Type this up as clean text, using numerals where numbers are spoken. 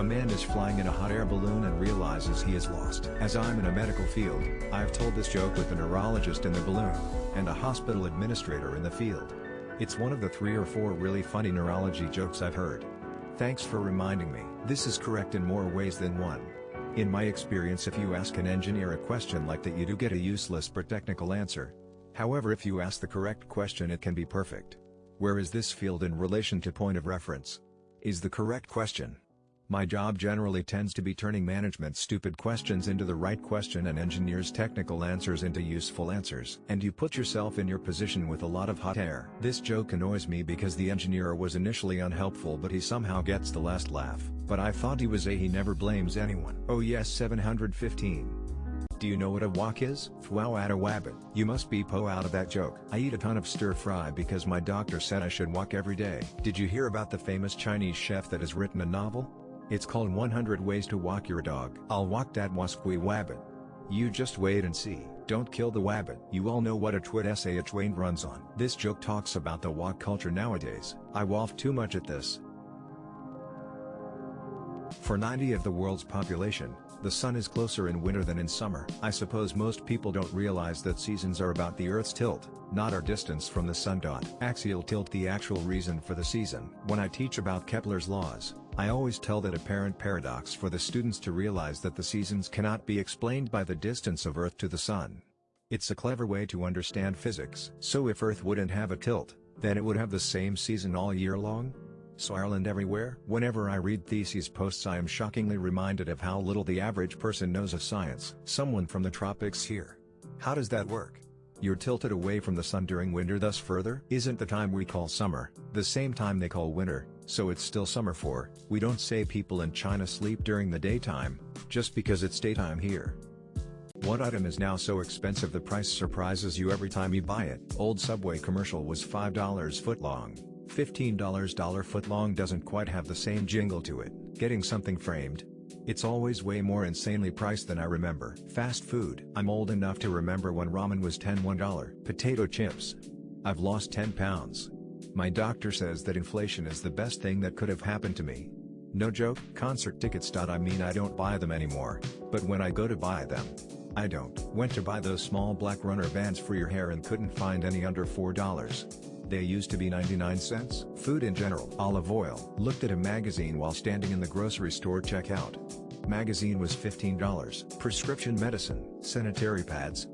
A man is flying in a hot air balloon and realizes he is lost. As I'm in a medical field, I've told this joke with a neurologist in the balloon, and a hospital administrator in the field. It's one of the 3 or 4 really funny neurology jokes I've heard. Thanks for reminding me. This is correct in more ways than one. In my experience, if you ask an engineer a question like that, you do get a useless but technical answer. However, if you ask the correct question, it can be perfect. Where is this field in relation to point of reference? Is the correct question. My job generally tends to be turning management's stupid questions into the right question and engineers' technical answers into useful answers. And you put yourself in your position with a lot of hot air. This joke annoys me because the engineer was initially unhelpful, but he somehow gets the last laugh. But I thought he never blames anyone. Oh yes, 715. Do you know what a wok is? Wow, at a wabbit. You must be po out of that joke. I eat a ton of stir fry because my doctor said I should wok every day. Did you hear about the famous Chinese chef that has written a novel? It's called 100 Ways to Wok Your Dog. I'll wok that wasquee wabbit. You just wait and see. Don't kill the wabbit. You all know what a twit essay a train runs on. This joke talks about the wok culture nowadays. I waff too much at this. For 90% of the world's population, the sun is closer in winter than in summer. I suppose most people don't realize that seasons are about the Earth's tilt, not our distance from the sun. Axial tilt, the actual reason for the season. When I teach about Kepler's laws, I always tell that apparent paradox for the students to realize that the seasons cannot be explained by the distance of Earth to the sun. It's a clever way to understand physics. So if Earth wouldn't have a tilt, then it would have the same season all year long? So Ireland everywhere? Whenever I read theses posts, I am shockingly reminded of how little the average person knows of science. Someone from the tropics here. How does that work? You're tilted away from the sun during winter, thus further isn't the time we call summer the same time they call winter, so it's still summer for. We don't say people in China sleep during the daytime, just because it's daytime here. What item is now so expensive the price surprises you every time you buy it? Old Subway commercial was $5 foot long. $15 foot long doesn't quite have the same jingle to it. Getting something framed, it's always way more insanely priced than I remember. Fast food. I'm old enough to remember when ramen was $1. Potato chips. I've lost 10 pounds. My doctor says that inflation is the best thing that could have happened to me. No joke. Concert tickets. I mean, I don't buy them anymore, but when I go to buy them, I don't. Went to buy those small black runner bands for your hair and couldn't find any under $4. They used to be 99 cents. Food in general. Olive oil. Looked at a magazine while standing in the grocery store checkout. Magazine was $15. Prescription medicine. Sanitary pads.